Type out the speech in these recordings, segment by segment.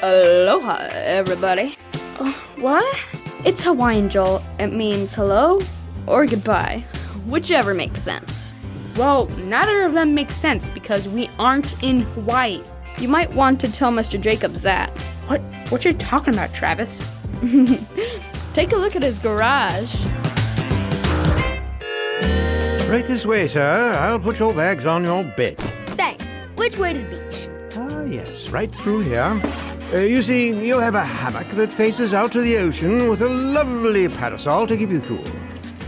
Aloha, everybody. What? It's Hawaiian, Joel. It means hello or goodbye, whichever makes sense. Well, neither of them make sense because we aren't in Hawaii. You might want to tell Mr. Jacobs that. What you talking about, Travis? Take a look at his garage. Right this way, sir. I'll put your bags on your bed. Thanks. Which way to the beach? Ah, yes, right through here. You see, you have a hammock that faces out to the ocean with a lovely parasol to keep you cool.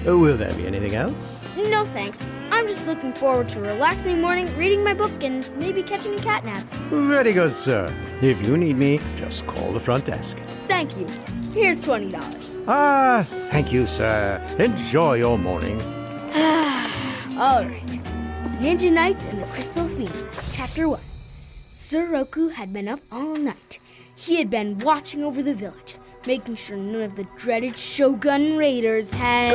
Will there be anything else? No, thanks. I'm just looking forward to a relaxing morning, reading my book, and maybe catching a cat nap. Very good, sir. If you need me, just call the front desk. Thank you. Here's $20. Ah, thank you, sir. Enjoy your morning. All right. Ninja Knights and the Crystal Fiend, Chapter 1. Sir Roku had been up all night. He had been watching over the village, making sure none of the dreaded Shogun raiders had...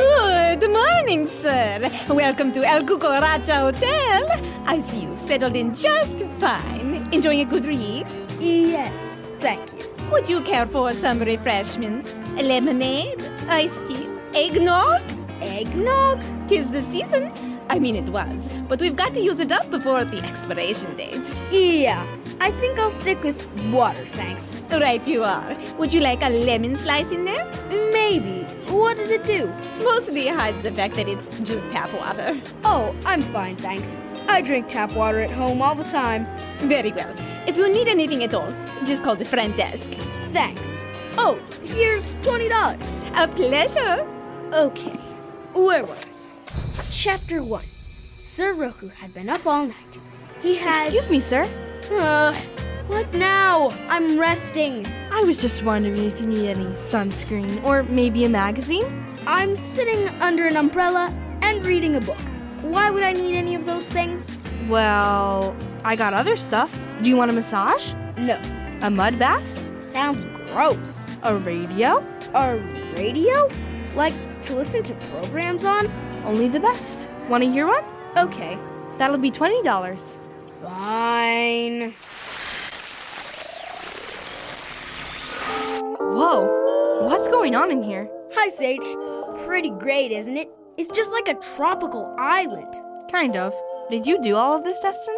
Good morning, sir. Welcome to El Cucaracha Hotel. I see you've settled in just fine. Enjoying a good read? Yes, thank you. Would you care for some refreshments? Lemonade? Iced tea? Eggnog? Eggnog? 'Tis the season. I mean, it was, but we've got to use it up before the expiration date. Yeah, I think I'll stick with water, thanks. Right you are. Would you like a lemon slice in there? Maybe. What does it do? Mostly hides the fact that it's just tap water. Oh, I'm fine, thanks. I drink tap water at home all the time. Very well. If you need anything at all, just call the front desk. Thanks. Oh, here's $20. A pleasure. Okay, where was I? Chapter 1. Sir Roku had been up all night. He had... Excuse me, sir. What now? I'm resting. I was just wondering if you need any sunscreen or maybe a magazine? I'm sitting under an umbrella and reading a book. Why would I need any of those things? Well, I got other stuff. Do you want a massage? No. A mud bath? Sounds gross. A radio? A radio? Like to listen to programs on? Only the best. Want to hear one? Okay. That'll be $20. Fine. Whoa, what's going on in here? Hi, Sage. Pretty great, isn't it? It's just like a tropical island. Kind of. Did you do all of this, Destin?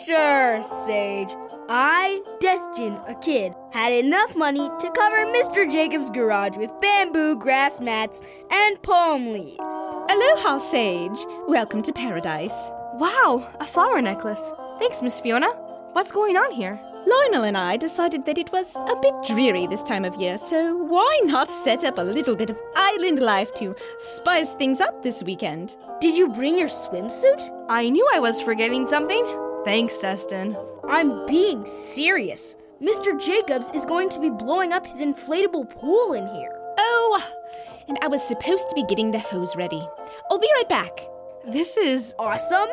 Sure, Sage. I, Destin, a kid, had enough money to cover Mr. Jacobs' garage with bamboo, grass mats, and palm leaves. Aloha, Sage. Welcome to paradise. Wow, a flower necklace. Thanks, Miss Fiona. What's going on here? Lionel and I decided that it was a bit dreary this time of year, so why not set up a little bit of island life to spice things up this weekend? Did you bring your swimsuit? I knew I was forgetting something. Thanks, Destin. I'm being serious. Mr. Jacobs is going to be blowing up his inflatable pool in here. Oh, and I was supposed to be getting the hose ready. I'll be right back. This is... Awesome?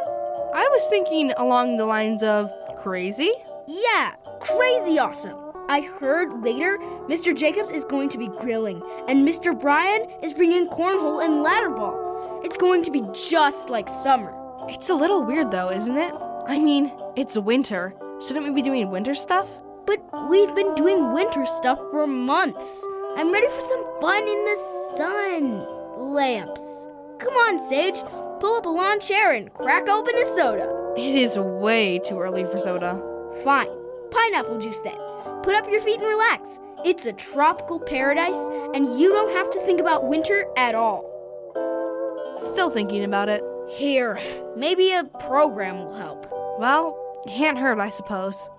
I was thinking along the lines of crazy. Yeah, crazy awesome. I heard later Mr. Jacobs is going to be grilling, and Mr. Brian is bringing cornhole and ladder ball. It's going to be just like summer. It's a little weird though, isn't it? I mean, it's winter. Shouldn't we be doing winter stuff? But we've been doing winter stuff for months. I'm ready for some fun in the sun. Lamps. Come on, Sage. Pull up a lawn chair and crack open a soda. It is way too early for soda. Fine. Pineapple juice then. Put up your feet and relax. It's a tropical paradise, and you don't have to think about winter at all. Still thinking about it. Here, maybe a program will help. Well, can't hurt, I suppose.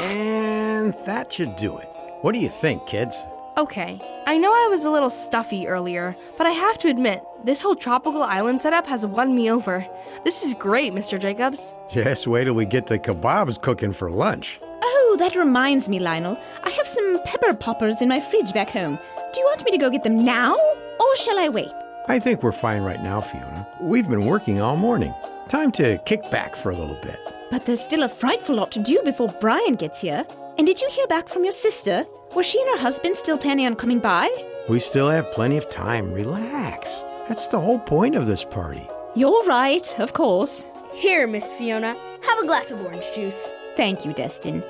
And that should do it. What do you think, kids? Okay, I know I was a little stuffy earlier, but I have to admit, this whole tropical island setup has won me over. This is great, Mr. Jacobs. Just wait till we get the kebabs cooking for lunch. Oh, that reminds me, Lionel. I have some pepper poppers in my fridge back home. Do you want me to go get them now, or shall I wait? I think we're fine right now, Fiona. We've been working all morning. Time to kick back for a little bit. But there's still a frightful lot to do before Brian gets here. And did you hear back from your sister? Was she and her husband still planning on coming by? We still have plenty of time. Relax. That's the whole point of this party. You're right, of course. Here, Miss Fiona, have a glass of orange juice. Thank you, Destin.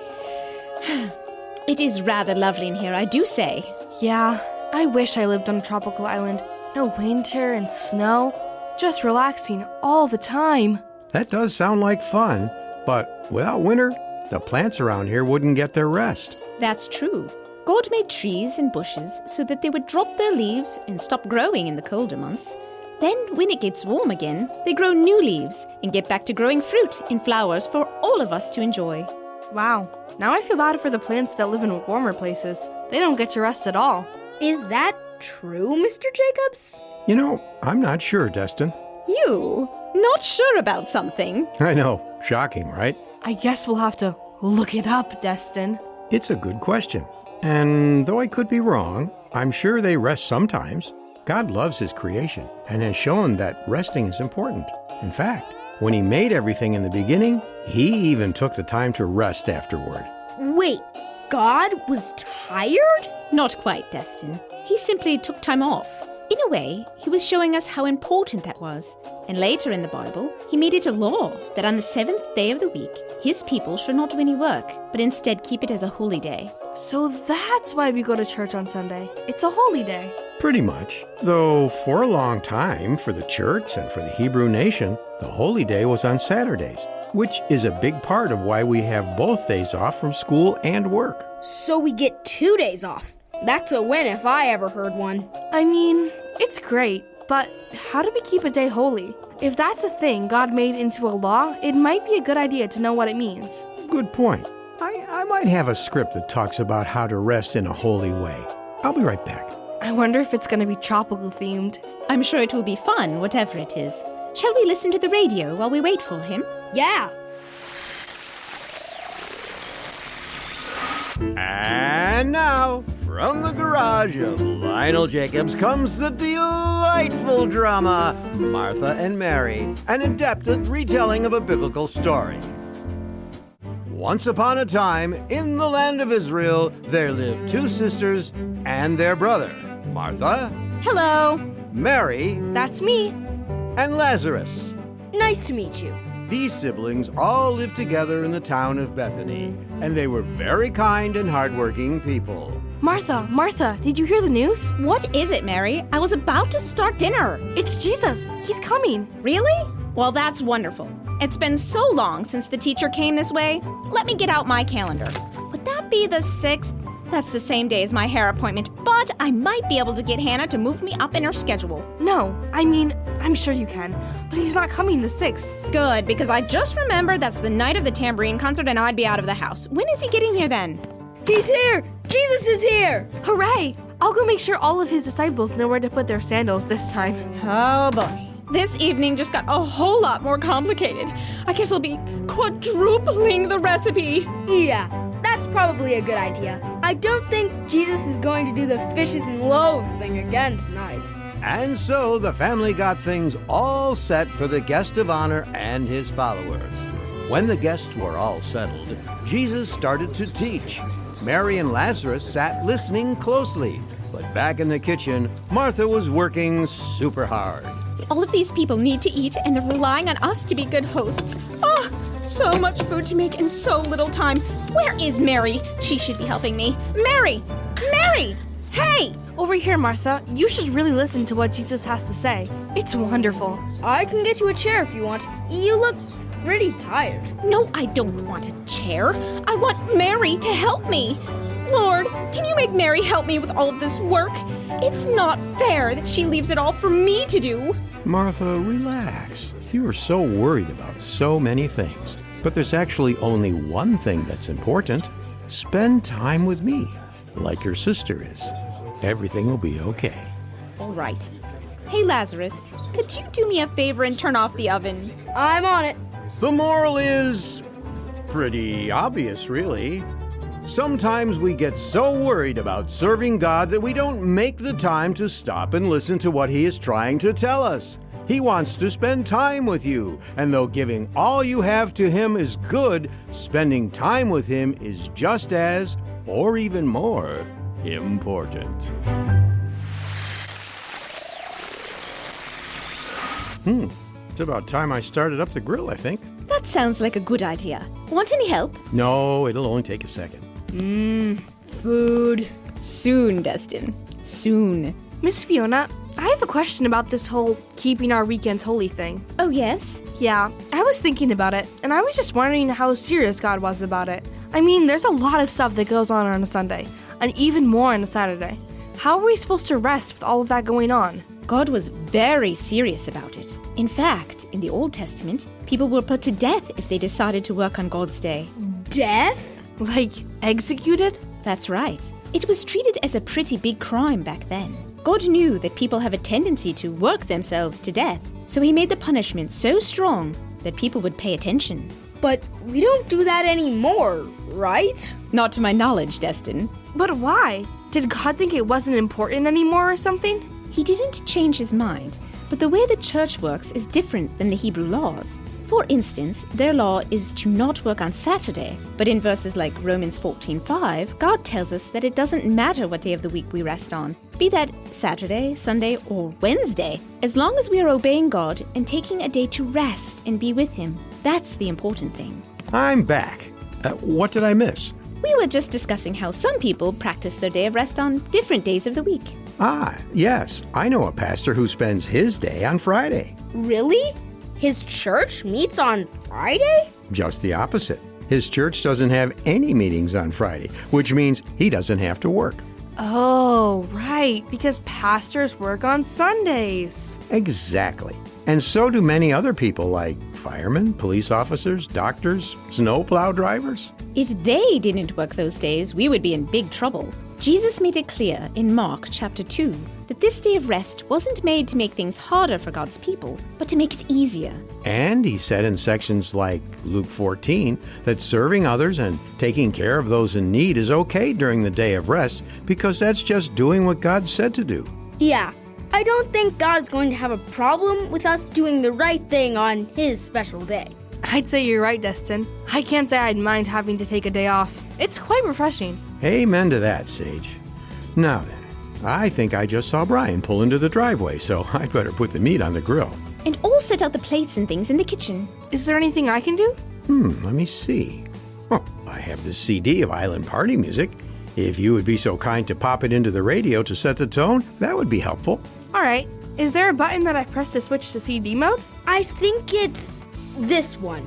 It is rather lovely in here, I do say. Yeah, I wish I lived on a tropical island. No winter and snow. Just relaxing all the time. That does sound like fun, but without winter, the plants around here wouldn't get their rest. That's true. God made trees and bushes so that they would drop their leaves and stop growing in the colder months. Then, when it gets warm again, they grow new leaves and get back to growing fruit and flowers for all of us to enjoy. Wow, now I feel bad for the plants that live in warmer places. They don't get to rest at all. Is that true, Mr. Jacobs? You know, I'm not sure, Destin. You? Not sure about something? I know, shocking, right? I guess we'll have to look it up, Destin. It's a good question. And though I could be wrong, I'm sure they rest sometimes. God loves his creation and has shown that resting is important. In fact, when he made everything in the beginning, he even took the time to rest afterward. Wait, God was tired? Not quite, Destin. He simply took time off. In a way, he was showing us how important that was. And later in the Bible, he made it a law that on the 7th day of the week, his people should not do any work, but instead keep it as a holy day. So that's why we go to church on Sunday. It's a holy day. Pretty much. Though for a long time, for the church and for the Hebrew nation, the holy day was on Saturdays, which is a big part of why we have both days off from school and work. So we get 2 days off. That's a win if I ever heard one. I mean, it's great, but how do we keep a day holy? If that's a thing God made into a law, it might be a good idea to know what it means. Good point. I might have a script that talks about how to rest in a holy way. I'll be right back. I wonder if it's going to be tropical themed. I'm sure it will be fun, whatever it is. Shall we listen to the radio while we wait for him? Yeah. And now, from the garage of Lionel Jacobs comes the delightful drama, Martha and Mary, an adept at retelling of a biblical story. Once upon a time, in the land of Israel, there lived two sisters and their brother, Martha, Hello. Mary, That's me. and Lazarus. Nice to meet you. These siblings all lived together in the town of Bethany, and they were very kind and hardworking people. Martha, did you hear the news? What is it, Mary? I was about to start dinner. It's Jesus. He's coming. Really? Well, that's wonderful. It's been so long since the teacher came this way. Let me get out my calendar. Would that be the 6th? That's the same day as my hair appointment, but I might be able to get Hannah to move me up in her schedule. No, I mean, I'm sure you can, but he's not coming the 6th. Good, because I just remembered that's the night of the tambourine concert and I'd be out of the house. When is he getting here then? He's here! Jesus is here! Hooray! I'll go make sure all of his disciples know where to put their sandals this time. Oh boy. This evening just got a whole lot more complicated. I guess I'll be quadrupling the recipe. Yeah, that's probably a good idea. I don't think Jesus is going to do the fishes and loaves thing again tonight. And so the family got things all set for the guest of honor and his followers. When the guests were all settled, Jesus started to teach. Mary and Lazarus sat listening closely, but back in the kitchen, Martha was working super hard. All of these people need to eat, and they're relying on us to be good hosts. Oh, so much food to make in so little time. Where is Mary? She should be helping me. Mary! Mary! Hey! Over here, Martha. You should really listen to what Jesus has to say. It's wonderful. I can get you a chair if you want. You look pretty tired. No, I don't want a chair. I want Mary to help me. Lord, can you make Mary help me with all of this work? It's not fair that she leaves it all for me to do. Martha, relax. You are so worried about so many things. But there's actually only one thing that's important. Spend time with me, like your sister is. Everything will be okay. All right. Hey, Lazarus, could you do me a favor and turn off the oven? I'm on it. The moral is pretty obvious, really. Sometimes we get so worried about serving God that we don't make the time to stop and listen to what He is trying to tell us. He wants to spend time with you, and though giving all you have to Him is good, spending time with Him is just as, or even more, important. It's about time I started up the grill, I think. That sounds like a good idea. Want any help? No, it'll only take a second. Food. Soon, Destin. Soon. Miss Fiona, I have a question about this whole keeping our weekends holy thing. Oh, yes? Yeah, I was thinking about it, and I was just wondering how serious God was about it. I mean, there's a lot of stuff that goes on a Sunday, and even more on a Saturday. How are we supposed to rest with all of that going on? God was very serious about it. In fact, in the Old Testament, people were put to death if they decided to work on God's day. Death? Like, executed? That's right. It was treated as a pretty big crime back then. God knew that people have a tendency to work themselves to death, so he made the punishment so strong that people would pay attention. But we don't do that anymore, right? Not to my knowledge, Destin. But why? Did God think it wasn't important anymore or something? He didn't change his mind, but the way the church works is different than the Hebrew laws. For instance, their law is to not work on Saturday, but in verses like Romans 14:5, God tells us that it doesn't matter what day of the week we rest on, be that Saturday, Sunday, or Wednesday, as long as we are obeying God and taking a day to rest and be with him. That's the important thing. I'm back. What did I miss? We were just discussing how some people practice their day of rest on different days of the week. Yes. I know a pastor who spends his day on Friday. Really? His church meets on Friday? Just the opposite. His church doesn't have any meetings on Friday, which means he doesn't have to work. Oh, right, because pastors work on Sundays. Exactly. And so do many other people like firemen, police officers, doctors, snowplow drivers. If they didn't work those days, we would be in big trouble. Jesus made it clear in Mark chapter 2 that this day of rest wasn't made to make things harder for God's people, but to make it easier. And he said in sections like Luke 14 that serving others and taking care of those in need is okay during the day of rest because that's just doing what God said to do. Yeah, I don't think God's going to have a problem with us doing the right thing on his special day. I'd say you're right, Destin. I can't say I'd mind having to take a day off. It's quite refreshing. Amen to that, Sage. Now then, I think I just saw Brian pull into the driveway, so I'd better put the meat on the grill. And all set out the plates and things in the kitchen. Is there anything I can do? Let me see. Oh, I have this CD of Island Party music. If you would be so kind to pop it into the radio to set the tone, that would be helpful. All right. Is there a button that I press to switch to CD mode? I think it's this one.